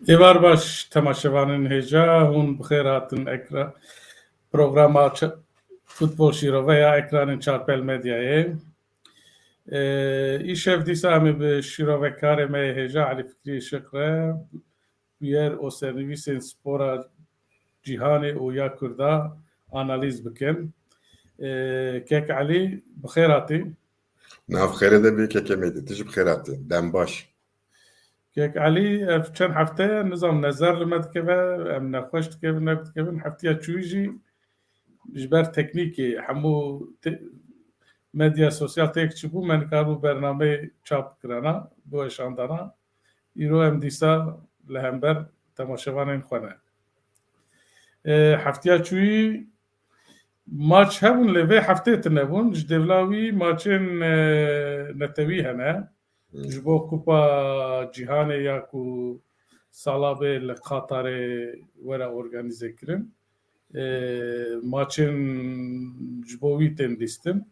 Evar baş temaşevanın heja hun bixêr hatin programa futbol şîro veya ekranın çarpel medyayê. İşev dîsa em bi şîrovekarê me hêja Elî Fikrî Şiqre yer û sernivîsên spora cîhanê û ya Kurda analîz bikin. Kek Elî bixêr hatî. Nav xêre de bê kekemê tij bi xêr hatî. Dem baş. Kek Elî ev çend hefteye nizam nezer li me dikeve, em nexweş dikevin dikevin heftiya çûyî jî ji ber teknîkê hemû medya sosyal têk çibû me nikaribû bernameyê çap kirana bo eşandana. Îro em dîsa li hember temaşevanên xwe ne. Heftiya çûyî maç hebûn lê vê heftê tune bûn ji devla wî maçên netewî hene. Ji bo Kupa Cîhanê ya ku sala bê li Qatarê were organîze kirin. Maçên ji bo wî tên lîstin.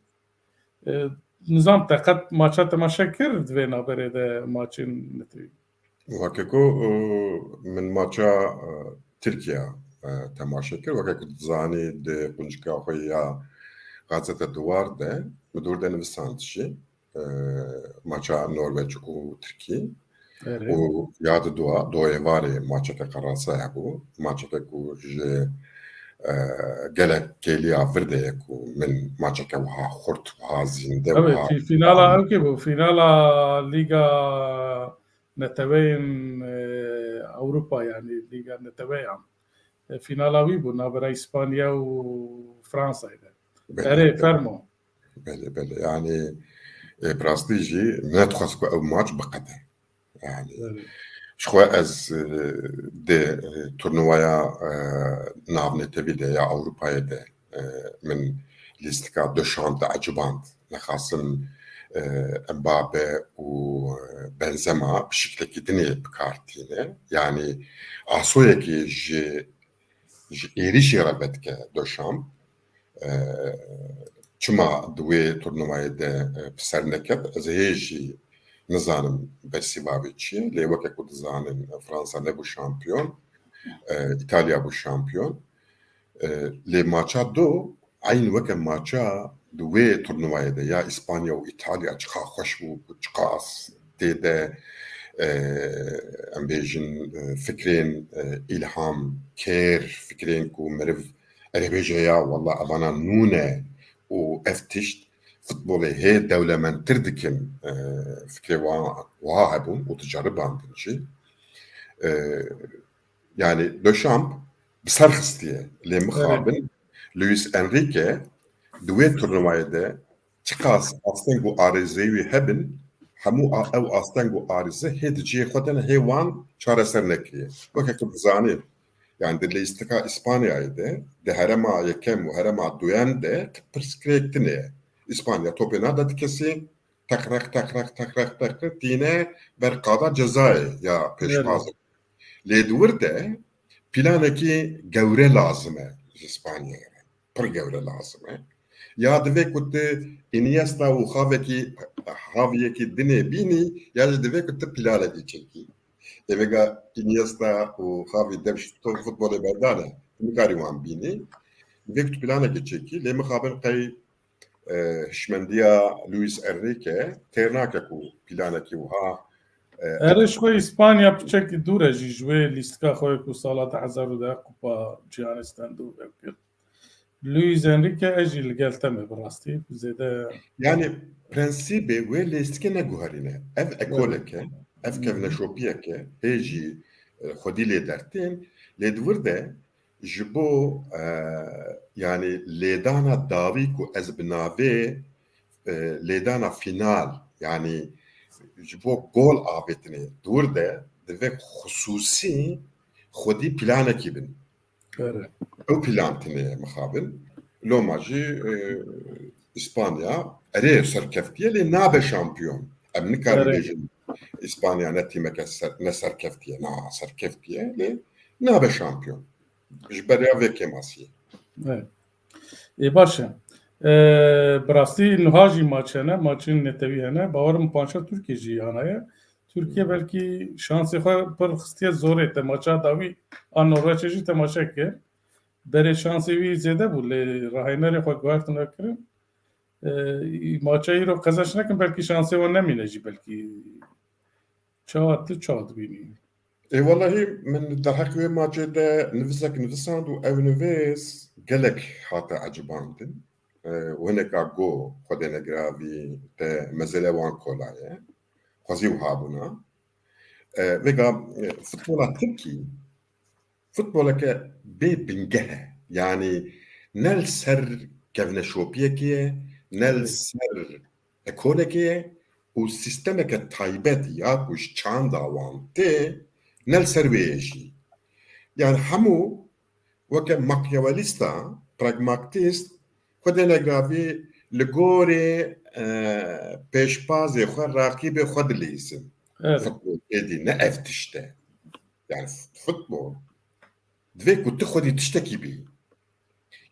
Nizam te qet maça temaşe kir divê naberê de maçên netewî? Wakeko min maça Tirkiya temaşe kir. Wakeko dizanî di quncika xwe ya Gazete Duvar de bi dûr de nivîsand jî maça Norveç û Tirkî. û ya di doyê varê maçeke qerasa hebû. Maçeke ku ji gelek kêliya Virdeyê ku min maçeke wiha xurt wiha zînde Evet, finala ew kê bû? Finala Lîga Neteweyên Ewropa yani Lîga Neteweyan. Finala wî bû navbera İspanya û Fransayê de. Erê fermo. Belê yani bi rastî jî min dixwast ku ew maç biqede. Yani ji xwe ez dê turnuvaya navnetewî de ya Ewropayê de min lîstika Deschamps de eciband. Nexwasin Mbappe û Benzema bi şiklekî dinê bikartîne. Yani asoyekî ji êrişî re vedike Deschamps. Çima di wê turnuvayê de ser neket ez hê jî nizanim bersîbabê çi ye. Lê weke ku dizanin Fransa nebû şampiyon, İtalya bû şampiyon. Lê maça do eyn weke maça di wê turnuvayê de ya İspanya û İtalya çiqa xweş bû, çiqa tê de em bêjin fikrên îlham kêr, fikrên ku meriv erebêje ya wallah evana nû ne û ev tişt futbolê hê dewlemendtir dikin fikrê wiha hebûn û ticaribandin jî. Yani Deschamps bi ser xistiye lê mixabin Luis Enrique di wê turnuvayê de çiqas asteng û arêzeyê wî hebin hemû ew asteng û arêze hê di ciyê xwe de ne hê wan çareser nekiriye. Weke ku dizanî yani di lîstika İspanyayê de di herema yekem û herema duyan de pirsgirêk tune ye. İspanya topê nada dikesî teqreq tîne ber qada cezayê ya pêşbazê. Lê di wir de planekî gewre lazim e ji Spanyayê re. Pir gewre lazim e. Ya divê ku tu Iniesta û haviyekî dinê bînî ya jî divê ku tu planekî çekî. Evega Iniesta û Xavi dev ji futbolê berdan e. Tu nikarî wan bînî. Divê ku tu planekî çekî lê mixabin qey hişmendiya Luis Enrique têr nake ku planekî wiha Erê ji xwe İspanya piçekî dûr e jî ji wê lîstika xwe ku sala 2010 Kupa Cîhanê stendû ev kir. Luis Enrique ez jî li gel te me bi rastî zêde yani prensîbê wê lêstikê neguherîne. Ev ekoleke, ev kevneşopiyeke hê jî xwedî lê dertên lê di wir de ji bo yani lêdana dawî ku ez bi navê lêdana final yani ji bo gol avêtinê di wir de divê xusûsî xwedî planekî bin. Ew plan tune mixabin loma jî İspanya erê serkeftiye lê nabe şampiyon. Em nikarin bêjin İspanya ne tîmeke ne serkeftiye na serkeftiye lê nabe şampiyon. Ji beriya vê kemasiyê. Baş e. Bi rastî niha jî maç hene, maçên netewî hene. Bawerim pançe Tirkiye jî hene. Türkiye belki şansı پر خستیه زوره تماشا داوی آن نوراچجی تماشا کرد بره شانسی وی زیاده بود لی راهینری خود گوارت نکرد ماچایی رو قزش نکن belki şansı o nemine belki çağatı bini. والله من ضحك وين ما جدا نفسك نفسان او نفس قالك حتى عجباندن وهناك جو خدنا جرافي مازال وان كولايا خزيو هابونا ويقا فوتبولا تركي فوتبولا بي بنجها يعني نال سر كفنا شوبيكيه نال سر اكولكيه والسيستمك التايبات ياكوش تشاندا وانتي نال سرويشي يعني حمو وكا ماكياوليستا براغماتيست خدنا جرافي لغوري بيشبازي خو راقيبي خد ليسن Evet. فوتبول ادي نقف تشتا يعني فوتبول دفيك وتخدي تشتكي بيه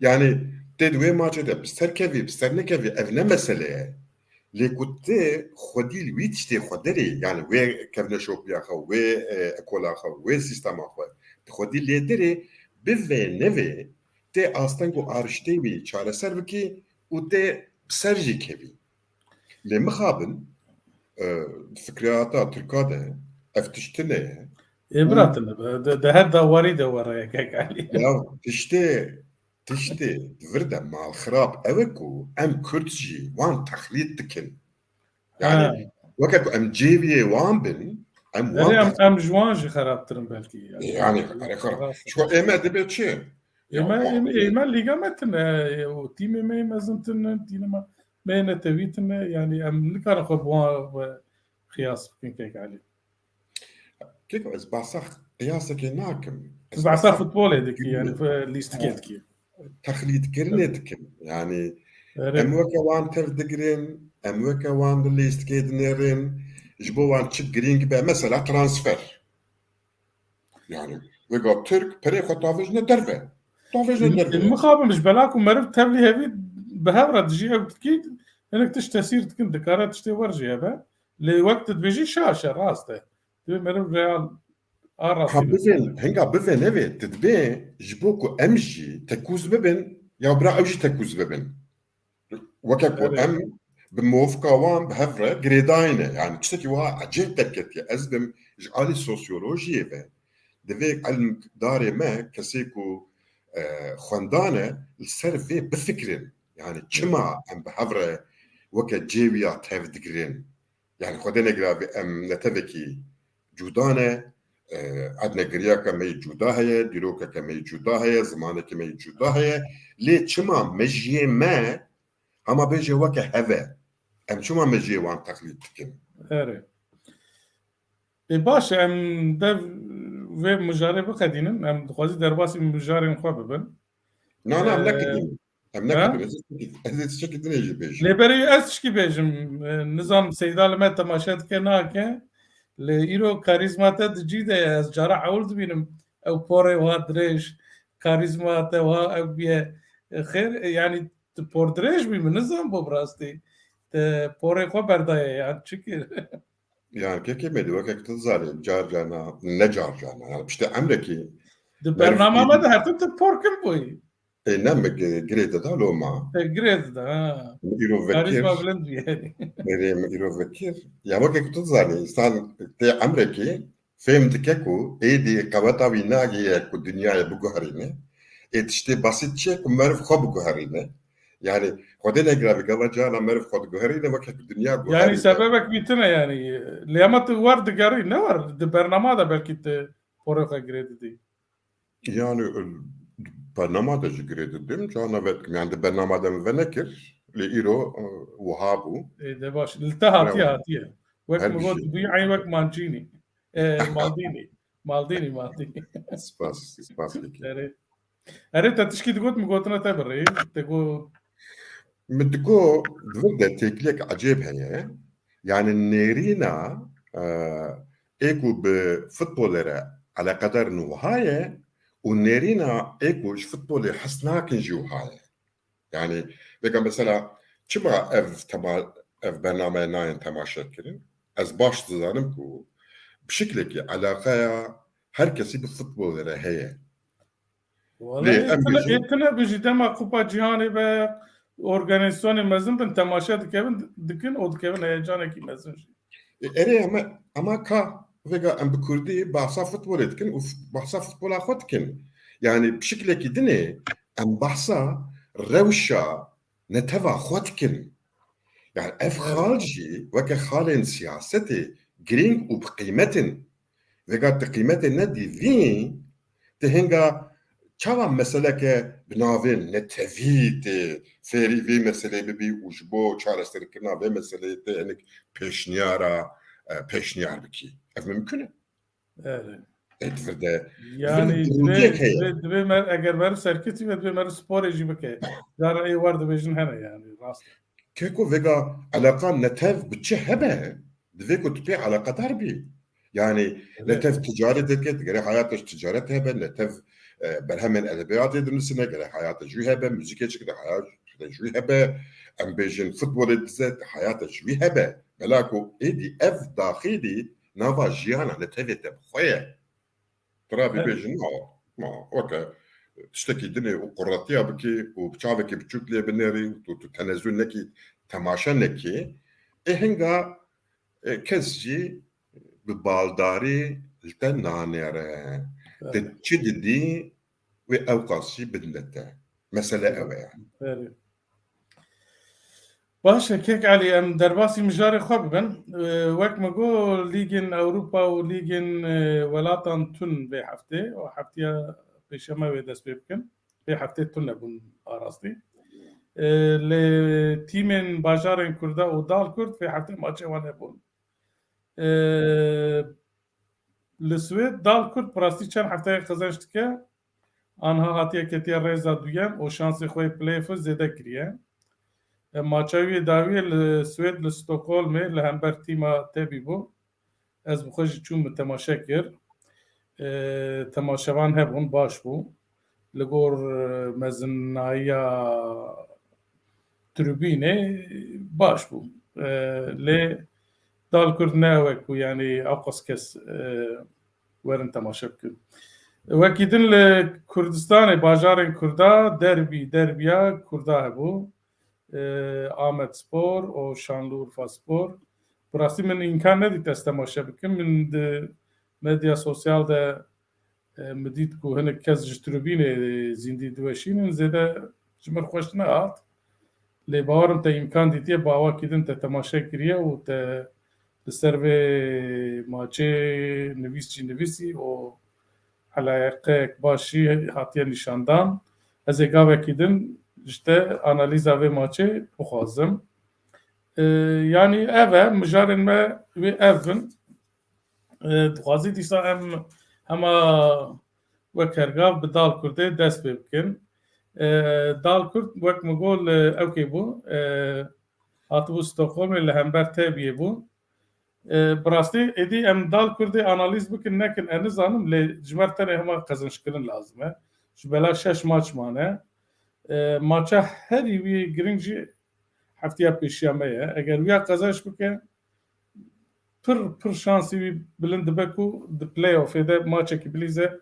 يعني تدوي ما جدا بستركبي بسترنكبي افنا مسألة لي كنت خدي الوي تشتي خدري يعني وي كفنا شوب يا خو وي اكولا خو وي سيستم خو خدي لي دري بفي نفي تي استنكو ارشتي بي چاره سربكي وتي بسرجي كبي لي مخابن فكرياتا تركاده افتشتنه İbratını ده her davarı da var ya kekali. يا تشتي تفردا مع الخراب اوكو ام كرتجي وان تخليط تكن يعني وكاكو ام جيبي وان بن ام وان Em jwanjı xarabtırın belki. يعني خراب شو ايما دبي تشي Eğmen liga metine o timi me mezuntin tinema me netevitine yani em nikara xwe kıyas bikin kekali. كيف از باصخ قياسك ناكم Zbasa futbol edik yani listik etki. تخليط كرنتكم يعني ام Evet. وكا وان تردقرين ام وكا وان ليست كيدنيرين جبو وان تشك جرين بقى مثلا ترانسفير يعني ويقول ترك بريخو طافجنا درفه طافجنا درفه المخابم مش بلاكم مرف تبلي هبي بهبرة تجي أكيد إنك تسير تكن دكارات تشتي ورجي هذا لوقت بيجي شاشة راسته تبي مرف ريال هم بفن هنگا بفن اوه تدبي جبوكو امجي تكوز ببن يا برا اوجي تكوز ببن وكاكو ام بموفقة وان بهفرة جريداينة يعني تشتكي وها عجيب تركتي ازبم جعالي سوسيولوجية به دفيك علم داري ما كسيكو خواندانة السرفي بفكرين يعني كما ام بهفرة وكا جيويا تهف دقرين يعني خدنا قرابي ام نتفكي جودانة عندنا قرية كمي جودا هي ديروكا كمي جودا هي زمانة كمي جودا هي ليه كما مجيه ما اما بيجي وكا هذا ام كما مجيه وان تقليد تكن Evet. باش ام ده و مجاربه قدينا ام خوازي درباسي مجارين خو ببن لا لا ام نكدين هذا الشكل دنيا بيجي لبري اسش ki bejim nizam seydalime temaşet ke nake le iro karizmata dicide az jara auld binim ew pore wa dreş karizmata wa ew biye khair yani pordreş mi nizam bu brasti te pore ko berdaya yani çünkü يعني كيف كيف وكا تزاري جار جانا نجار جانا يعني بشتي امريكي de bernama da her te porkim bu نعم جريدة دا لو ما gred da مديرو karizma فكر blend yani مديرو فكر يعني وكا تزاري انسان تي امريكي فهمت كيكو ايدي قواتا ويناغي كو دنيا بوغارينه تشتي باسيتشي كو مرف خو بوغارينه يعني خدنا جرافي قوا جانا مرف خو بوغارينه وكا الدنيا yani بوغارينه sebebek bitine yani lemat var digari ne var de bernama da belki te pore ko gred di يعني البرنامج جريدة دم جانا وقت يعني البرنامج ده مفنكر لإيرو وهابو de baş hatiye vek هل mi god بشيء bu ay vek mancini maldini سباس كيكي evet evet tatışki digot mi gotna tabre te go مدقو دفرده تكليك عجيب هي يعني نيرينا ايكو بفوتبولر على قدر نوهاية ونيرينا ايكوش فوتبولي حسناكن جوهاية يعني بقى مثلا كما اف برنامج ناين تماشا كرين از باش تزانم كو بشكلك علاقة herkesi bir futbollara heye. والله ليه ام بيجي اتنا بيجي دما كوبا جهاني به اورجانيزاسيون مزن بن تماشا دكن دكن او دكن هيجان كي مزن اري اما كا فيجا ام بكردي بحصا فوتبول اتكن وبحصا فوتبول اخوتكن يعني بشكلك دني ام بحصا روشا نتفا خوتكن يعني اف خالجي وك خالن سياستي جرين وبقيمتن فيجا تقيمتن ندي فين تهنجا چاوا مسئله که بناوه نتوید فری وی مسئله ببی وجبو چارستر کرنا وی مسئله ده انک پیشنیار بکی اف ممکنه ادفرده يعني دروديك هي دبي مر اگر مر سركتي دبي مر سبور يجي بك دار اي ورد بيجن هنا يعني راست كيكو فيجا علاقة نتف بتشي هبه دفيكو تبي علاقة دربي يعني نتف تجارة دكت غير حياتش تجارة هبه نتف برهمن ادبیات دنسنه گره حیات جوی هبه موزیک چکده حیات جوی هبه ام بیجن فوتبول دزت حیات جوی هبه بلاکو ایدی اف داخلی نوا جیانا نتویت بخویه ترى بيجن ما اوكي تشتكي دني وقراتيها بكي وبتشافك بتشوك لي بناري وتنزل لكي تماشا لكي اهنغا كزجي ببالداري التنانيره تشددي وأوقاسي بدلته مسألة أوي باشه كيك علي ام درباسي مجاري خببن وقت ما جو ليجن اوروبا وليجن ولاتان تون بهفته وحفتيا بشما ودس بيبكن بهفته تون بون اراستي لتيمن باجارن كردا ودال كرد في هفته ماتش وان بون لسويد دال كرد براستي چند هفته قزنشت که آنها هاتیه کتیه ریزا دویم و شانس خوی پلیف زیده کریه ماچاوی داوی لسوید لستوکولم لهمبر تیما تبی بو از بخوش چون تماشا کر تماشاوان هبون باش بو لگور مزنایا تربینه باش بو لی دال کرد ناوکو یعنی اوقس کس ورن تماشا کر وكيدن لكردستان باجارن كردا دربيا كردا هبو آمد سپور و شانلورفا سپور براسي من إمكان ندي تستماشا بكم من مديا سوسيال ده مديت كو هنك كز جتروبين زندي دوشين زيدا جمر خوش نهات لي باورم تا إمكان ديتيه باوا كيدن تتماشا كريا و تا لسربي ماچه نويسي و حلقه باشی هاتیه نشاندان از اگاوه کدن جته آنالیزا و ماچه بخوازم yani eve مجارن ما و evin دخوازی دیسا هما وکرگاو بدال کرده دست ببکن دال کرد وک مگول اوکی بو هاتبو ستوکولم لهمبر تابیه بو براستی ادی ام دال کردی آنالیز بکن نکن انزانم لی جمرتنه هما قزنشکرن لازمه جبلا 6 ماچ مانه ماچه هری وی گرینجی هفتیا پیشیامه اگر ویا قزنش بکن پر شانسی وی بلند بکو د پلی اوف ده ماچه کی بلیزه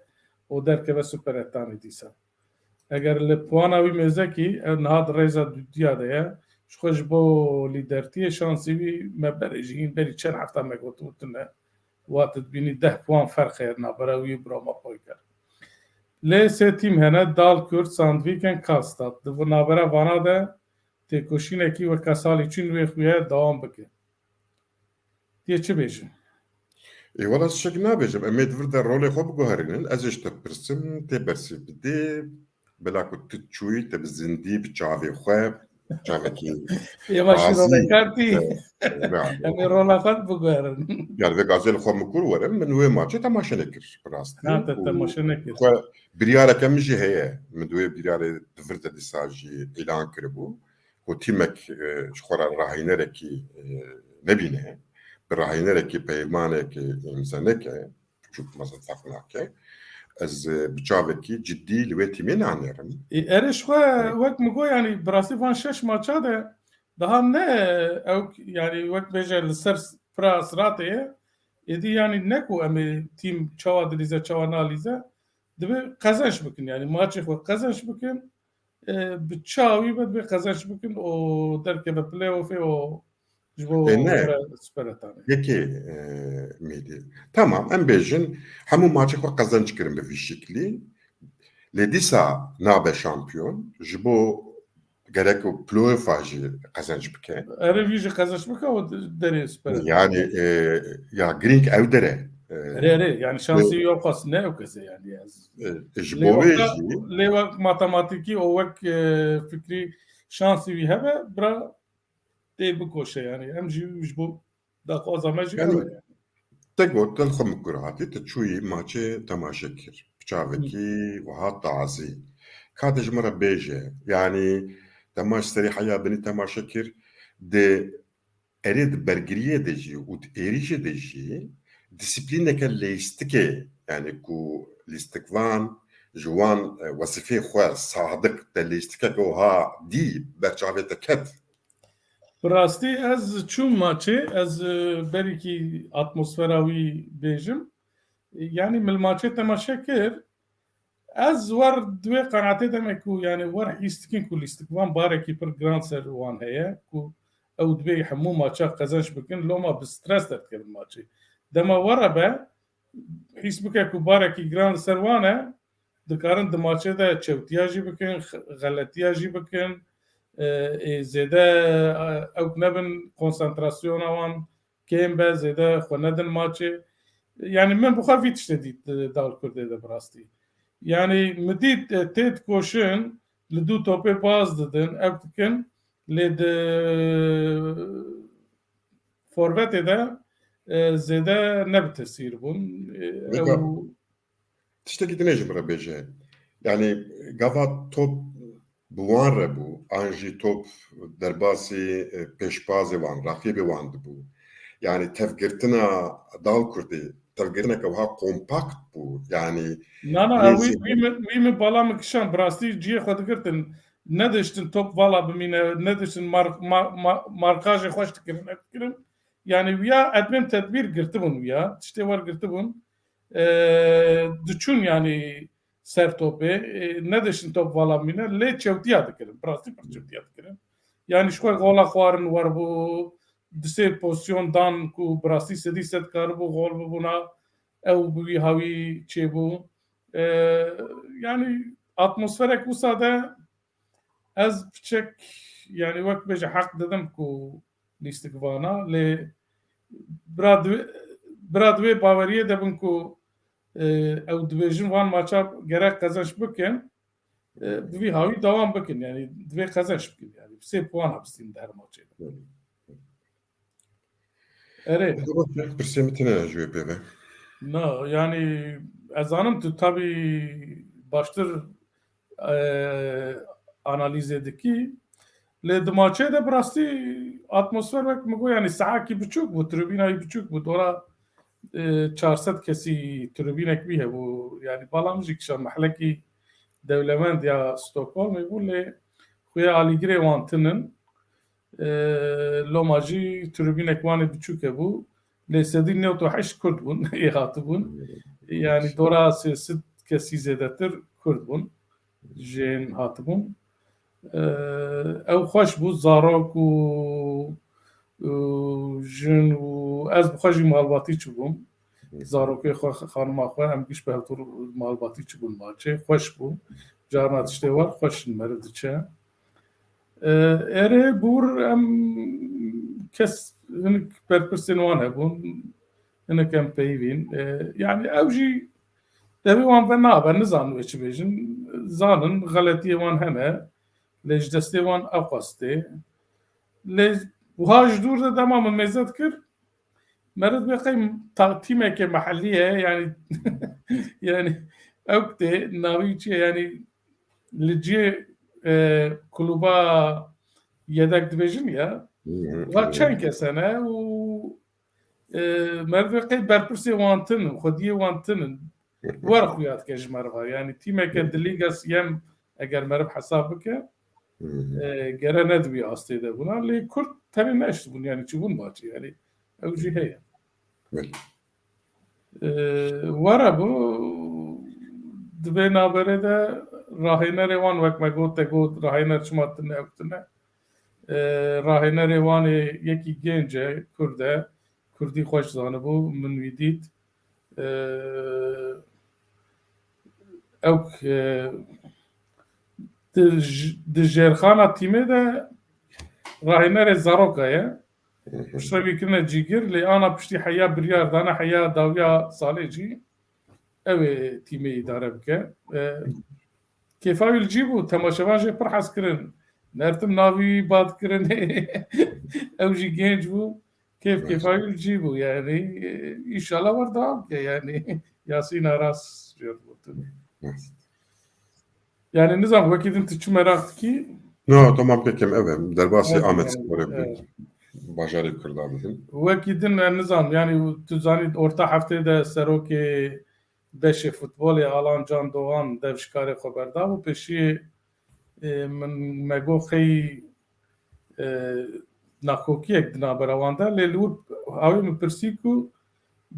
او درکه و سوپر اتانی دیسا اگر لپوانا وی مزکی نهاد ریزا دیاده خوش بو لیدرتی شانسی وی مبرجین بری چند هفته مگوتونه وقت بینی 10 پوان فرق نابراوی براما پویکر لیسه تیم هنه دال کرد ساندویکن کاستاد دو نابرا وانا ده تکوشینه کی و کسالی چون وی خویه دوام بکه دیه چه بیشن؟ والله الشك نابجم اميد فردا رولي خوب جوهرين ازش تبرسم تبرسي بدي بلا كنت تشوي تبزندي بتشافي خواب تشافي یه ماشین رو نکردی امی رولا خود بگوهرن يعني ذا غازل خو مكور ورم من وين ماتش تماشا نكر براستي ها تماشا نكر بريارة كم جي هي من دوي بريارة فردا دي ساجي اعلان كربو وتيمك شخورا راهينركي نبينه براهينركي بيمانك امزانك شوف مثلا تفناك از بچاوکی جدی لویتی من عنیرم. ارش خو وقت مگو یعنی براسی فان 6 ماچا ده هم نه او یعنی وقت بجه لسر پراس راته edi yani neko em tim çava dilize çava nalize dibe kazanç bakın yani maçı xwe kazanç bakın bi çavi be kazanç bakın o derke ve playoff'e o jbo Ne? vara süperetane. Yekê Mêdî. Tamam, em bêjin hemû maçê xwe qezanc kirin bi vî şeklî. Lê dîsa nabe şampiyon ji bo gerek û playofa jî qezanc bike. Ere vîjî kazanç bike o derê süperetane. Yani ya girîng ew dere. Ere yani şansı yok aslında ne yok ese yani. Ji bo wê Lêwekta jî lêwek matematikî û wek fikrî şansî wî hebe bira tê bikoşe yani. Em jî ji bo daxwaza me jî ew yani e yani. te got tel xwe miqûratî tu çûyî maçê temaşe kir. Bi çavekî wiha tazî. Ka te ji me re bêje yanî temaş serî heya binî temaşe kir dê erê di bergiriyê de jî û di êrîşê de jî dîsîplîneke lêstikê yani ku lîstikvan ji wan wesîfê xwe sadik de lêstikeke wiha dî berçavê te ket. Bi rastî ez çûm maçê ez berekî atmosfera wî bêjim. Yani mil maçê temaşe kir ez war divê qenetê deme ku yani war hîs dikin ku lîstikvan barekî pir giran ser wan heye ku ew dibê hemû maça qezanc bikin loma bi stres derdikirin maçê. Dema were be hîs bike ku barekî giran li ser wan e dikarin di maçê de çewtiya jî bikin, xeletiya jî bikin, zêde ew nebin konsantrasyona wan kêm be zêde xwe nedin maçê. Yani min bi xwe vî tiştê dît dal Kurdê de bi rastî. Yani mi dît tê dikoşin li dû topê baz didin ew dikin lê di forvetê de zêde nebitirsîr bûn. Ew Veka tiştekî din ê ji min re bêje. Yani gava top bi wan re bû an jî top derbasî pêşbazê wan raqîbê wan dibû. Yani tevgirtina dal Kurdê tevgirtineke wiha kompakt bû. Yani Na na lê wî min bala min kişan bi rastî ciyê xwe digirtin nediştin top vala bimîne nediştin markajê xweş dikirin dikirin yani wîya edmên tedbîr girtibûn wîya tiştê wer girtibûn diçûn yani ser topê nediştin top vala bimîne lê çewtiya dikirin bi rastî pir çewtiya dikirin. Yani ji xwe gola xwarin werbû di sê pozisyon dan ku bi rastî sedî sed karibû gol bibûna ew bi wî hawî çêbû. Yani atmosferek wisa de ez piçek yani wek bêje heq didim ku lîstikvana lê bira divê baweriyê de bin ku ew dibêjin van maça gerek qezanc bikin bi vî hawî dewam bikin yani divê qezanc bikin yani bi sê puan hebistîn di her maçê de. Erê pirsê min tune ji wê pêve. na yani ez zanim tu tabii baştir analizê dikî lê di maçê de bi rastî atmosfer wek min got yani sehekî biçûk bû tribînayî biçûk bû dora 400 kesî tribînek wî hebû yani bala min jî kişan mehelekî dewlemend ya Stockholmê bû lê xuya alîgirê wan tinin loma jî tribînek wanê biçûk hebû lê sedî newt û heşt Kurd bûn ê hatibûn yani dora sêsed kesî zêdetir Kurd bûn jên hatibûn. Ew xweş bû zarok û jin û ez bi xwe jî malbatî çibûm. Zarokê xwe xanima xwe em giş bi hevtir malbatî çibûn maçê xweş bû. Carna tiştê war xweş mere diçe. Erê bûr em kes hinek berpirsên wan hebûn hinek em peyivîn yani ew jî devê wan ve nabe nizanin wê çi bêjin zanin xeletiyê wan hene lê ji destê wan ew qastê lê wiha ji dûr de dema min mêze dikir mered bê qey tîmeke mehellî ye yani yani ew tê navî çi ye yani li ciyê kulûba yedek dibêjin ya wiha çend kes hene û mered bê qey berpirsê wan tinin xwediyê wan tinin wer xuya dike ji merva yani tîmeke di lîga siyem eger merib hesab bike gere nedibî astê de bûna lê Kurd tenê neştibûn yani çibûn maçê yani ew jî heye. وره بو دبی نابره ده راهنر وان وک مگوت گوت راهنر شمات نه اکتنه راهنر وان یکی گنجه کرده کردی خوش زانه بو من ویدید اوک دجرخانه تیمه ده راهنر زاروکایه مشتري كنا جيجر لي انا بشتي حياه بريار دانا حياه داويا صالحي اوي تيمي اداره بك كيفاوي الجيبو تماشاوان جي برحس كرن نرتم ناوي باد كرن او جي جينج بو كيفاوي الجيبو يعني ان شاء الله ورد يعني ياسين راس يعني النظام وكيد انت شو مراقتكي No, tamam pekim evet. Derbasi Ahmet Spor'e bajarı kırdı. وكيدن النظام يعني تزاني اورتا هفته ده سروكي بش فوتبول الان جان دوان دفشکاری خبردار و پیشی من مگو خی ناکوکی یک دنا براوانده لیلور هاوی مپرسیکو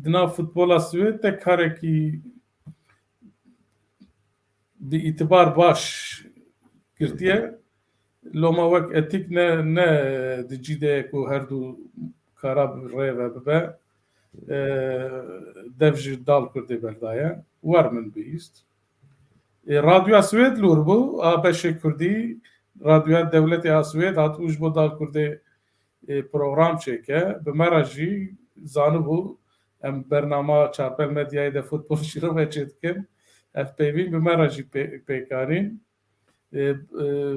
دنا فوتبولا سوید ته کاره کی به اعتبار باش کرتیه لوما وک اتیک نه دجیده کو هر دو کارا ریوه ببه devj dal kurdê berdaye wer min bihîst radyoya Swêd lûr bû a beşê Kurdî radyoya dewletê a Swêd hatibû ji bo dal Kurdê program çêke bi me re jî zanibû em bernama çarpel medyayê de futbol şîrove çê dikin ev peyvîn bi me re jî pêkarîn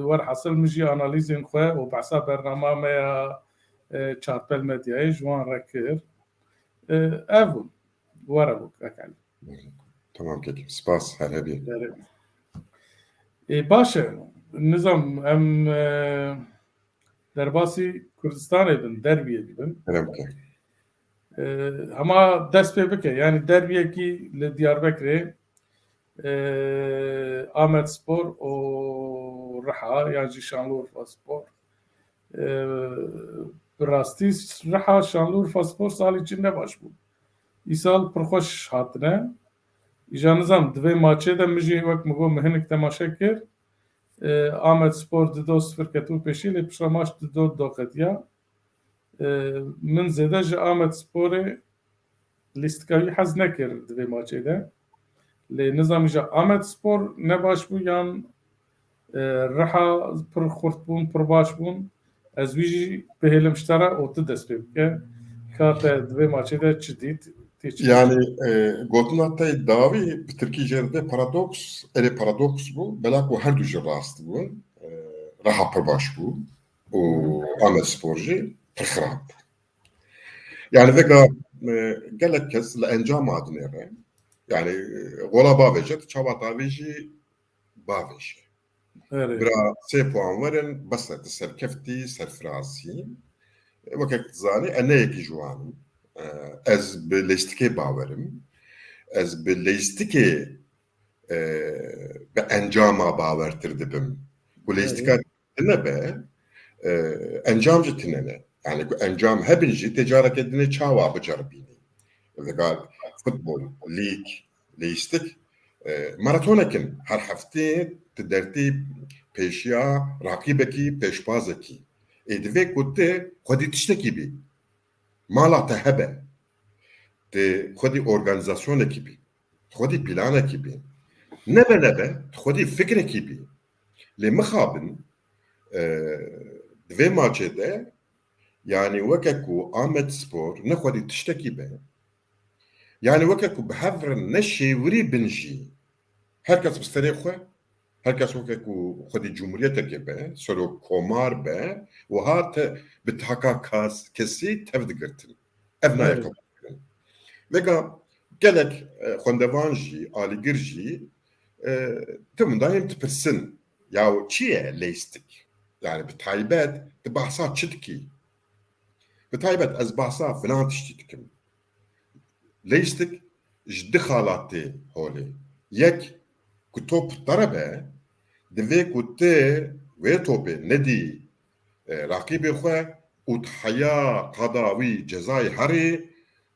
werhesil min jî analîzên xwe û behsa bernama me ya çarpel medyayê ji wan re kir evun were bû ekal Tamam kekim. Spas her hebi. baş e nizam em derbasî Kurdistanê bin derbiyê dibin Heremke. hema dest pê bike yani derbiyekî li Diyarbekirê Ahmet Spor û Riha yan jî Şanlıurfa Spor bi rastî Riha Şanlıurfa Spor salê çi ne baş bû îsal pir xweş hatine îja nizam divê maçê de min jî wek min got min hinek temaşe kir Ahmet Spor di 2-0 ketû pêşî lê pişta maç di 4 doqetiya min zêde ji Ahmet Sporê lîstikawî hez nekir divê maçê de lê nizam ji Ahmet Spor ne baş bû yan Riha pir xurt bûn pir baş bûn ez wî jî bihêlim ji te re û tu dest pê bike ka te divê maçê de çi dît Yani gotun hatta davi bir Türkiye жерinde paradoks, paradoks bu. Belak bu her düzce rastı bu. Raha per baş bu. O Ahmet Sporcu per xrab. Yani vega gelek kez la encam adnere. Yani gola bavecet çava daveci baveci. Bira 3 puan verin basat serkefti serfrasi. Vakit zani eneyeki juanım. Ez bi lêstikê bawerim ez bi lêstikê bi encama bawertir dibim ku lêstika tune be encam jî tunene yani ku encam hebin jî ticaret edine çawa biceribînî vegal futbol lig lêstik maratonekin her heftê ti dertî pêşiya rakîbekî pêşbazekî divê ku te xwedî tiştekî bî mala te hebe te xwedî organizasyonekî bî xwedî planekî bî nebe xwedî fikrekî bî lê mixabin divê maçê de yani weke ku Ahmet Spor ne xwedî tiştekî be yani weke ku bi hev re ne şêwirî bin jî herkes bi serê xwe herkes weke ku xwedî cumhuriyetekê be serok komar be wiha te bi taka kesî tev digirtin ev naye kabul vega gelek xwendevan jî alîgir jî tim dayên dipirsin ya çi ye lêstik yani bi taybet di behsa çi dikî bi taybet ez behsa filan tiştî dikim lêstik ji di xalatê holê yek ku top dere divê ku te wê topê nedî rakîbê xwe û heya qada wî cezayê herê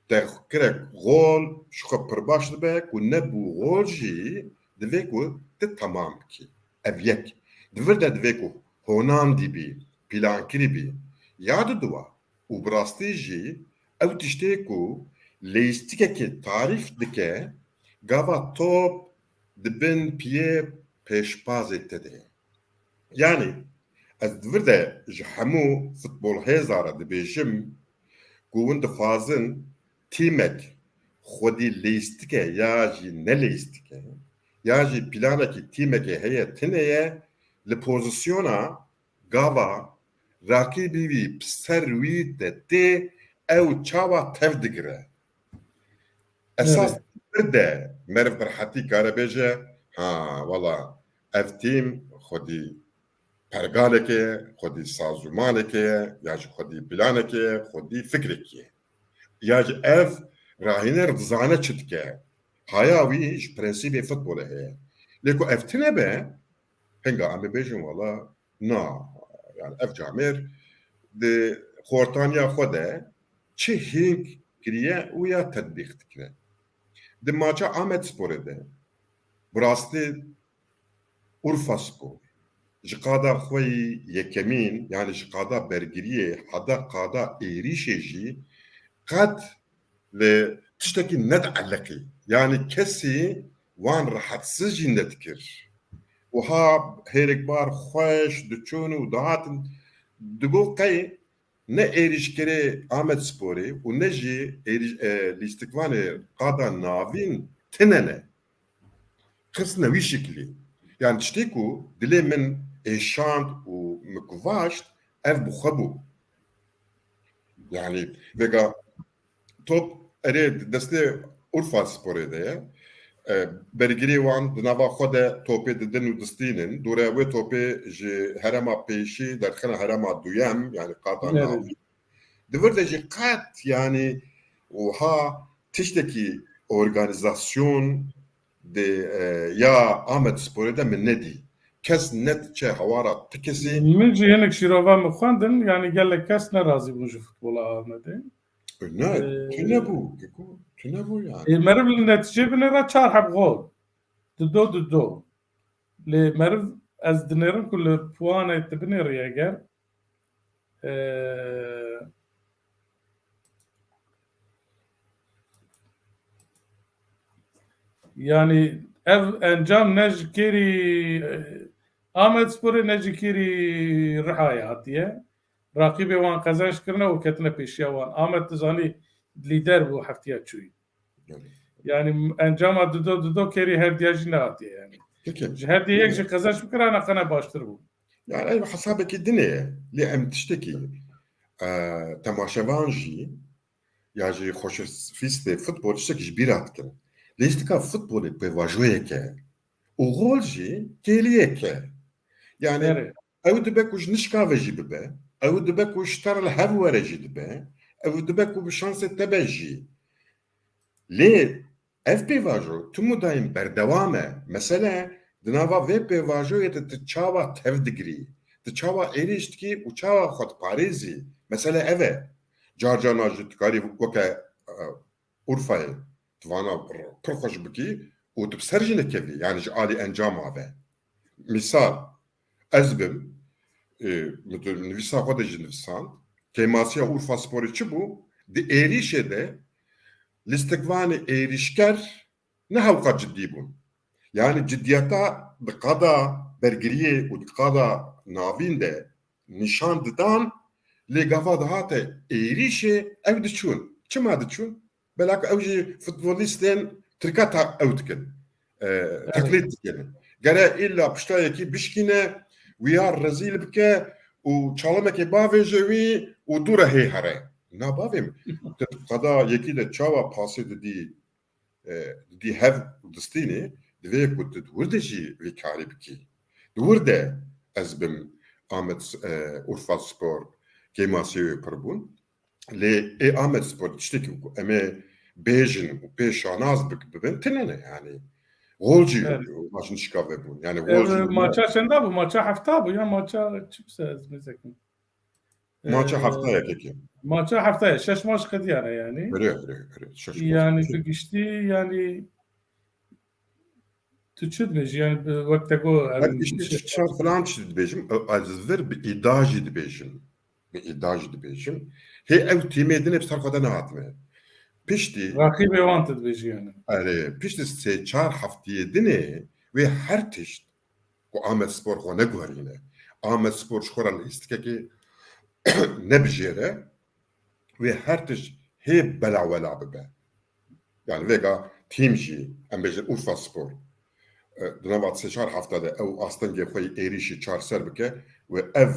تكرك غول شخ برباش دبك ونبو غول جي دفيكو تتمام كي أبيك دفردا دفيكو هونان دي بي بلان كريبي ياد دوا وبراستي جي أو تشتيكو ليستيكي تعريف دكي غابا توب دبن بيه بيشباز التدري يعني از دفردا جحمو فوتبول هزارة دبيجم گوند خوازن تیمک خودی لیستکه یا جی نلیستکه یا جی پلانه کی تیمک هیه تنیه لپوزیسیونا گاوا راکیبی وی پسر وی ده او چاوا تف دگره اساس برده مرف برحتی کاره بیجه ها والا اف تیم خودی پرگالکه خودی سازومانکه یا خودی پلانکه خودی فکرکه یا اف راهینه رضانه چتکه هایا ویش پرنسیب فوتبوله هه لیکو اف تنبه هنگا امی بیجن والا نا yani ev camir de خورتانیا خوده چه هنگ کریه و یا تطبیق تکره de maça Ahmet Spor'e de burası Urfa Spor جقادا خوي يكمين يعني جقادا برجريه حدا قادا إيريشيجي قد لتشتكي ند علقي يعني كسي وان راح تسجي نتكر وها هيرك بار خوش دچون ودهات دقو قي نه إيريش كري آمد سبوري ونجي إيريش لاستقواني قادا نافين تننه قصنا وي شكلي يعني تشتكو دلي من إيشانت ومكوفاشت أف بخبو يعني بقى توب أريد دستي أورفا سبوري ده برجري وان دنابا خدا توبي ددن ودستينن دورا و توبي جي هرما بيشي درخنا هرما دويام يعني قاطع نافي دوردا جي قات يعني وها تشتكي أورغانيزاسيون دي يا آمد سبوري ده من ندي kes net çe havara tikesi من جي هناك شيروفا مخواندن يعني قال لك كاس نرازي بوجو فوتبول آمده ne tüne bu yani مرف النتيجة بنرا چار حب غول دو لمرف از دنيرن كل بوانا تبنير ياگر يعني اف انجام نج كيري آمد سپوری نجی کیری رحایاتیه راقیب وان قزنش کرنه و کتنه پیشیا وان آمد تزانی لیدر بو هفتیا چوی yani انجام دو کیری هر دیاجی نهاتیه yani هر دیه یک جی قزنش بکرانه قنه باشتر بو يعني أيوة حسابك الدنيا لأم تشتكي تماشوان جي ياجي خوش فيستي فوتبول تشتكي جبيرات كن ليستكا فوتبول بيواجويك وغول جي كيليك يعني او دبك وش نشكا وجي ببه او دبك وش تر الهو ورجي دبه او دبك وبشانس تبجي ليه اف بيواجو تمو دايم بردوامه مثلا دناوا في بيواجو يتتشاوا تف ديجري تشاوا ايريشتكي وشاوا خد باريزي مثلا ايه جارجانا جتكاري وكا اورفاي توانا برخوش بكي وتبسرجنه كيفي يعني جالي انجام هذا مثال أزبم نفسها خود جنفسان كماسيا أورفا سبوري چبو دي إيريشة ده لاستقوان إيريشكر نهاو قد جدي بون يعني جديتا بقادا برگريه ودقادا نافين ده نشان ددان لقافا دهاته إيريشة أو دچون چما دچون بلاك أوجي فوتبوليستين تركاتا أوتكن تقليد تكن قرأ إلا بشتايكي بشكينه ويار رزيل بكه وچالمك باوجوي ودوره هي هره ناباوم قدا يكي ده چاوا پاسي دي هف دستيني دوي كنت دوردجي ويكاري بكي دورده أزبم آمد أورفا سبور كيماسيو بربون لي اي آمد سبور تشتكي أمي بيجن وبيشاناز ببن تنينه يعني غولجي ماشن شكاوه بون يعني غولجي ماچا چنده بو ماچا هفته بو یا ماچا چی بسه از میزکن Maça haftaya keki. Maça haftaya 6 maç qediyane yani. Öyle. Yani bigiştî yani tu çi dibêjî yani wekte ku Ben işte çar falan dibêjim, ez vir bi îdajî dibêjim. Bi îdajî dibêjim. Hê ew tîmê din hep ser xwe de nehatime. Piştî rakîbê wan tu dibêjî yani. piştî sê çar hefteyê dinê wê her tişt ku Amedspor xwe neguherîne. Amedspor ji xwe re li îstikekê nebijêre wê her tişt hê belawela bibe. Yani vêga tîm jî em bêjin Urfaspor. Di nava sê çar hefta de ew astengê xwe yê êrişî çar ser bike ve ev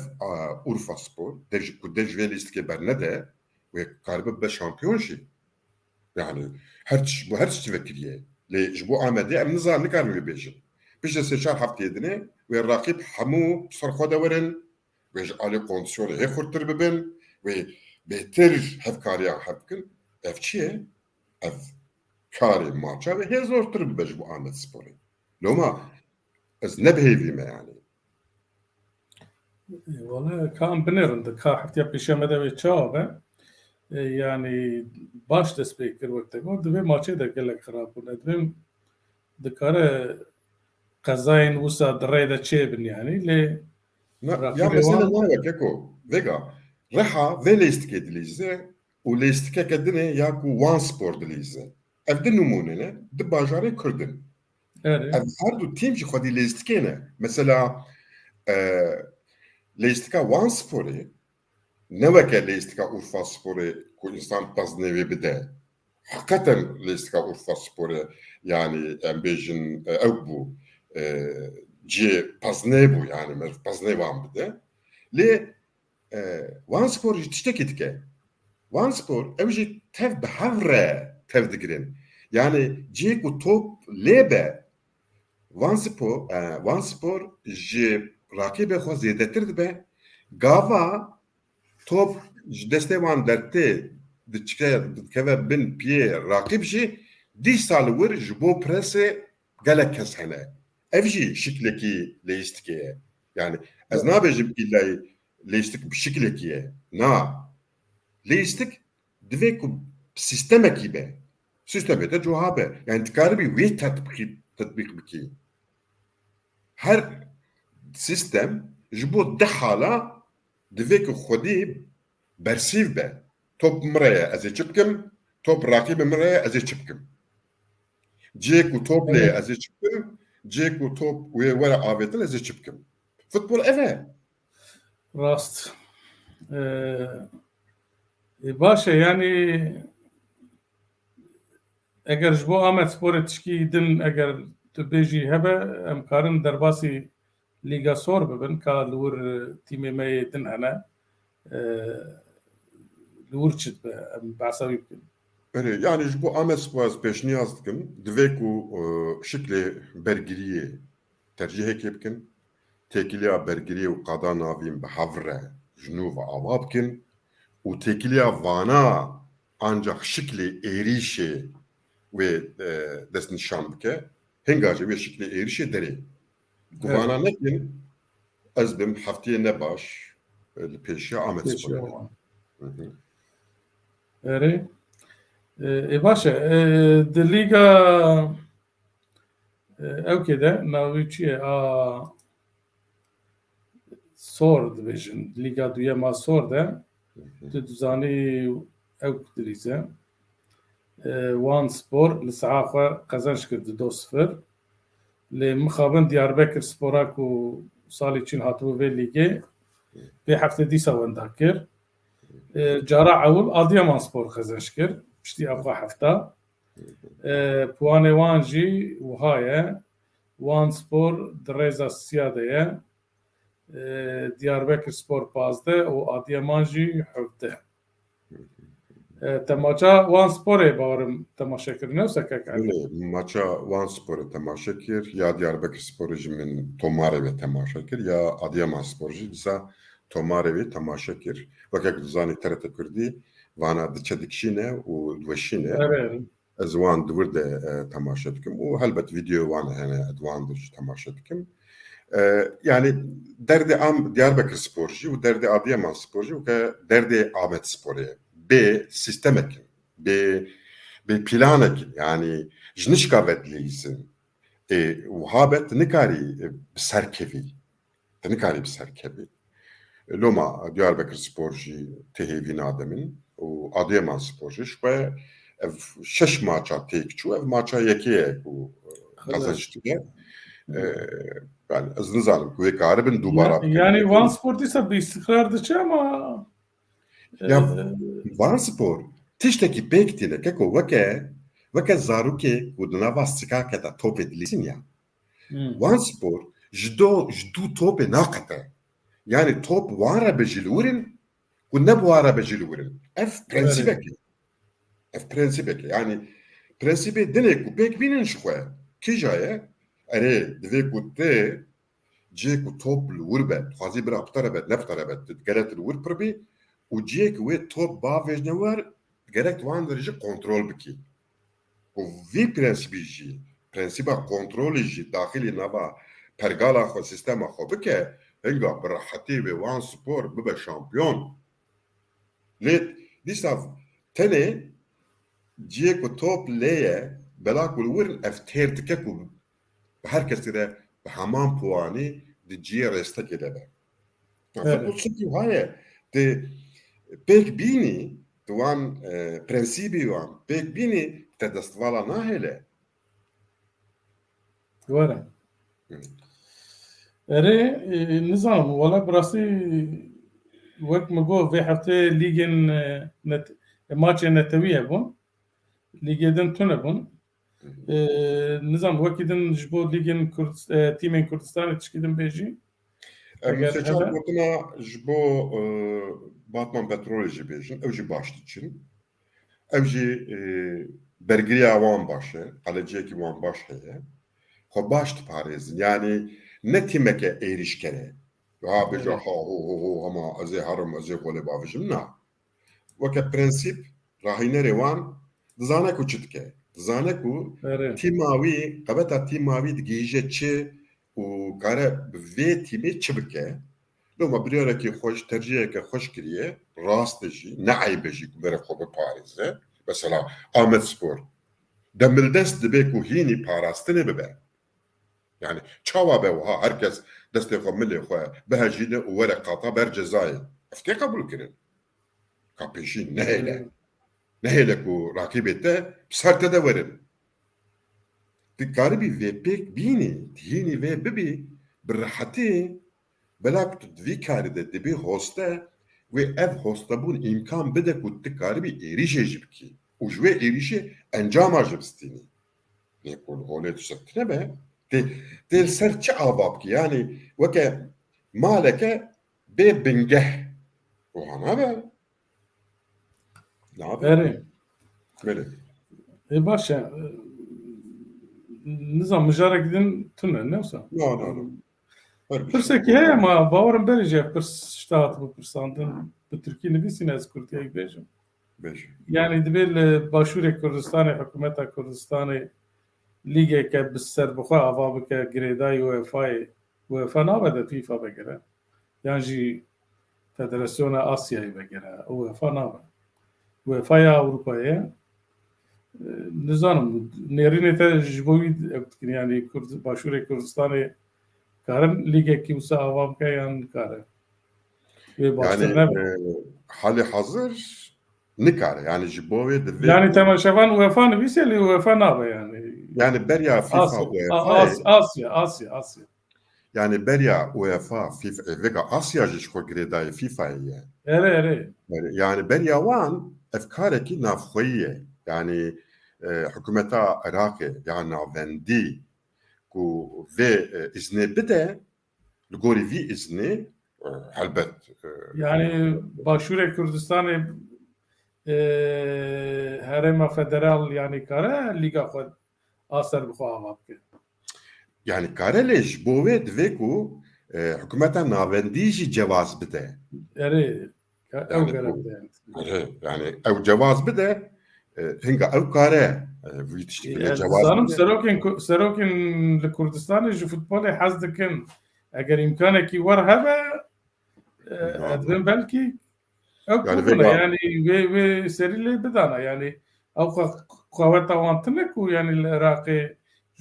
Urfaspor ku de ji vê lîstikê bernede wê karibe bibe şampiyon jî. Yani bu her tiştî vekiriye. Lê ji bo Amedê em nikarin wê bêjin. Piştî sê çar hefteyê dinê wê raqîb hemû ser xwe de werin wê ji alî kondisyonê hê xurttir bibin wê bêhtir hevkariyan hev bikin. Ev çi ye? Ev karê maça ve hê zortir bibe ji bo Amedsporê. Loma ez nebihêvîme yani. Valla ka em binêrin di ka heftiya pêşeme de wê çawa be. Yani baş dest pê kir wekte ku di vê maçê de gelek xirab bûne. Divê dikare qezayên wisa di rê de çêbin yani lê Ya rakîbê mesela wan ne var Keko? Vega. Reha ve lêstikê dilîze û lêstikeke dinê ya ku Wan Spor dilîze. Ev di numune ne? Di bajarê Kurdin. erê Ev her du tîm jî xwedî lêstikê ne. Mesela lêstika Wan Sporê ne weke lêstika Urfa Sporê ku insan peznêvê bide. Hakikaten lêstika Urfa Sporê yani em bêjin ew bû cê peznê bû yani mer peznê wan bide. Lê Wan Spor jî tiştekî dike. Wan Spor ew jî tev bi hev re tev digirin. Yani cê ku top lêbe Wan Spor ji rakîbê xwe zêdetir dibe. Gava top ji destê wan dertê dikeve bin piyê rakîb jî dîsa li wir ji bo presê gelek kes hene. Ev jî şiklekî lêstikê ye. Yani ez nabêjim îlay lêstik bi şiklekî ye. Na. Lêstik divê ku sistemekî be. Sistemê de cuha be. Yani dikaribî wê tetbîq bikî. Her sistem ji bo de hala divê ku xwedî bersîv be. Top min re ye ez ê çi bikim, top rakîbê min re ye ez ê çi bikim. Cê ku top lê ez ê çi bikim, cê ku top wê were avêtin ez ê çi bikim. Futbol ev e. rast. Baş e yani eger ji bo Amedsporê tişkî din eger tu bêjî hebe em karin derbasî Lîga Sor bibin ka li wir tîmê me yê din hene li wir çi dibe em behsa wî bikin. Öyle yani ji bo Amedspor ez pêşniyaz dikim divê ku şiklê bergiriyê tercihekê bikin. Têkiliya bergiriyê û qada navîn bi hev re ji nû ve ava bikin û têkiliya vana ancak şiklê êrişê wê destnîşan bike. Hinga jî wê şiklê êrişê derê. Ku vana nekin ez bim hefteyê ne baş li pêşiya Amedsporê. Erê baş e di Lîga Ewkê de navî çi ye Sor dibêjin Lîga duyema Sor de tu dizanî ew dilîze Wan Spor li saha xwe qezenç kir 2-0 lê mixabin Diyarbekir Spora ku salê çîn hatibû vê lîgê vê heftê dîsa wenda kir. Cara ewil Adıyaman Spor qezenç kir piştî ev hefta. Puanê wan jî wiha ye. Wan Spor di rêza sîya de ye. Diyarbekir Spor 15 û Adıyaman jî 17. Temaça Wan Sporê bawerim temaşekirine wsekek Maça Wan Sporê temaşe kir ya Diyarbekir Sporê jî min Tomarê ve temaşe kir ya Adıyaman Spor jî dîsa Tomarê ve temaşe kir. Wekek dizanî TRT Kurdî vana diçe dikişîne û diweşîne. Ez wan di wir de temaşe dikim û helbet video wan hene wan de jî temaşe dikim. Yani derdi am Diyarbakır sporcu ve derdi Adıyaman sporcu ve derdi Ahmet Spor'e. B sistemekin. B planekin. Yani jnişka vedliysin. Uhabet nikari serkevi. Nikari bir serkevi. Loma Diyarbakır sporcu tehevin ademin. O Adıyaman sporcu. Ve şeş maça tekçu. Ev maça yekiye bu kazançtı. Yani az nizanım ku karibin dubara Yani Van Sport'uysa bir istikrardıcı ama ya Van Spor tişteki bektine keko veke zaruke ku dinava sikaketa top edilsin ya. Van Spor jdu top nakate. Yani top vara bejilürin ku ne bu ara bejilürin. F prensibek. Yani prensibe dine ku pek binin şuhe. Kijaye dve ku te جيك توب الوربت خازي برا بطربت نفتربت تقرأت الور بربي وجيك وي توب بافيج نوار تقرأت وان درجة كنترول بكي وفي برنسبي جي برنسبا كنترول جي داخلي نبا برقالا خو سيستما خو بكي هنگا براحتي وان سبور ببا شامبيون ليت ديساف تاني جيك توب ليه بلاك الورن افتير تككو herkes de hemen puanı diye reste gelebe. Futbol çünkü haye de pek bini tuan prensibi wan pek bini te destvala nahele. Doğru. Ere nizam valla burası وقت ما جو في هفته ليجن ماتش نتوية بون ليجن تونه بون نظام وكيدن جبو ليجن تيمين كردستان تشكيدن بيجي Seçal gotuna jbo Batman Petroloji bejin evji başt için evji bergiriya wan başe kaleceki wan baş heye xo başt parezin yani ne timeke erişkere ya beja ha ho ama azê harim azê xole bavijim na weke prensip rahînerê wan dizane ku çi dike dizane ku tîma wî qebeta tîma wî digihîje çi û kare bi vê tîmê çi bike loma birêrekî xweş terciheke xweş kiriye rast jî neeybe jî ku mere xwe biparêze mesela Ahmet Spor demildest dibe ku hînî parastinê bibe yani çawa be wiha herkes destê xwe milê xwe bihejîne û were qata ber cezayê ev tê qebûl kirin ka pêşî nehêle ku rakîbê te ser te de werin tu karibî vê pêk bînî hînî vê bibî bi rehetî belak tu divî karî de dibî hoste wê ev hostebûn îmkan bide ku tu karibî êrişê jî bikî û ji wê êrişê encama jî bistînî lêkul holê tu sekitine be tê ser çi ava bikî yani weke maleke bê bingeh wiha nabe Ere Böyle. başa nizam mijara gidin tune ne olsa No. Pirseki heye ama bawarım berece pirs ştat bu pirsandın bu Türkiye nivîsîne ez Kurdiye bêjim yani dibe li Başûrê Kurdistanê hikûmeta Kurdistanê lîgeke bi ser bixwe ava bike girêdayî UEFAyê UEFA nabe de FIFA vegere yan jî Federasyona Asyayê vegere UEFA nabe UEFAya Avrupayê nizanim nêrînê te ji bo wî ew dikin yani Başûrê Kurdistanê karin lîgekî wisa ava bike yan nikare yani hali hazır nikare yani ji bo wê divê yani temaşevan UEFA nivîse lê UEFA nabe yani berya FIFA Asya yani berya UEFA FIFA vega Asya jî ji xwe girêdayê FIFAyê ye ere yani berya wan ev karekî navxweyî ye yani hikûmeta Iraqê ya navendî ku vê iznê bide li gorî vî iznê helbet yani Başûrê Kurdistanê herêma federal yani kare lîga xwe aser bixwe ava bike yani kare lê ji bo wê divê ku hikûmeta navendî jî cewaz bide ere ew gerek yani ew cewaz bide hinga ew kare vî tiştî bile cewaz zanim serokên li Kurdistanê ji futbolê hez dikin اگر امکانێکی وەرهەبە ئەدبن بەلکی ئەو Yani بوونە vega ینی وێ سەری لێ بدانە ینی ئەو قوەتەوانتنێک و ینی لە عێراقێ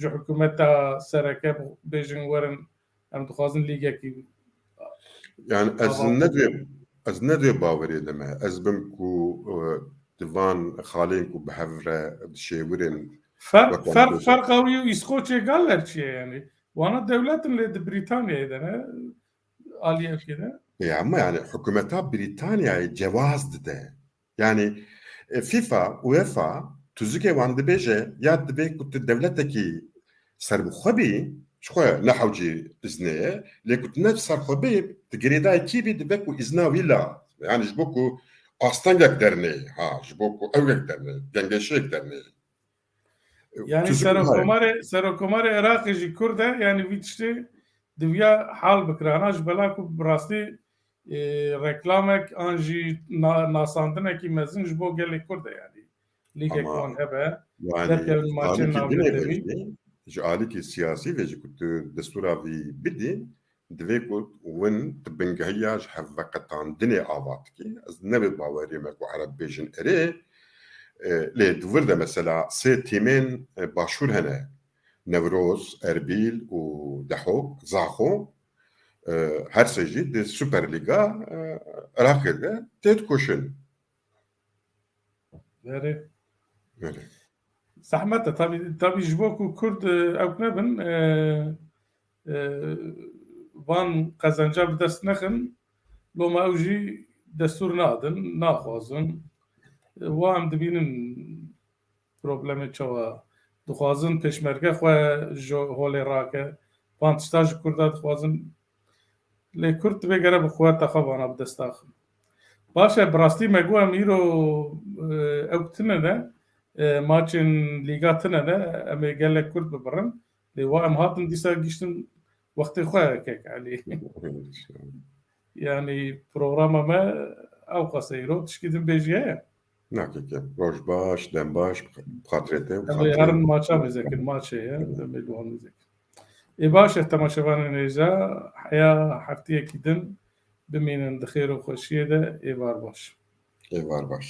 ji حکوومەتا سەرەکە بێژن وەرن ئەم دixwazin lîgekî yani ez nedê bawerê dime ez bim ku divan xalên ku bi hev re şêwirên Ferqa wî û İskoçyê galler çi ye yanî wana dewletin lê di Brîtanyayê de ne aliyekê de ama yani hükümeta Britanya'yı cevaz dide. Yani FIFA, UEFA tuzike wan dibêje ya dibe ku tu devleteki serbixwebî şxwe nehewcî izneye lê ku tu ne serxwebî di girêdayê kîbî dibe ku izna wî la yani ji bo ku astengek dernê ha ji bo ku ewek dernê gengeşek dernê yani Serokkomarê Iraqê jî Kurd e yani vî tiştê diviya hal bikirana ji bela ku bi rastî reklamek an jî nasandinekî mezin ji bo gelê Kurd e yani lîgek wan hebe derkevin maçên navbedemî ji alîkî siyasî ve ji ku tu destûra wî bidî divê ku win ti bingehiya ji hevveqetandinê ava dikî ez nevê bawerî me ku Ereb bêjin erê lê di wir de mesela sê tîmên başûr hene Newroz, Erbil û Dehok, Zaxo her sê jî di Süper Lîga Iraqê de tê dikoşin. Zehmet e tabii ji bo ku Kurd ew nebin van qezenca bi dest nexin loma ew jî destûr nadin naxwazin wa em dibînin problemê çawa dixwazin pêşmerge xwe ji holê rake van tişta ji Kurda dixwazin lê Kurd dibe gere bi quweta xwe vana bi dest daxin baş e bi rastî me got em îro ew tune ne maçên lîga tune ne em ê gelek Kurd bibirin lê wa em hatin dîsa gîştin wextê xwe kek elî yani programa me ew qase îro tişkî din bêjî heye Nakeke roj baş dem baş xatirê te herin maça mêzekin maçê ye em ê wan mêzekin ê baş e temaşevanên hêja heya hefteyekî din bimînin di xêr û xweşiyê de êvar baş êvar baş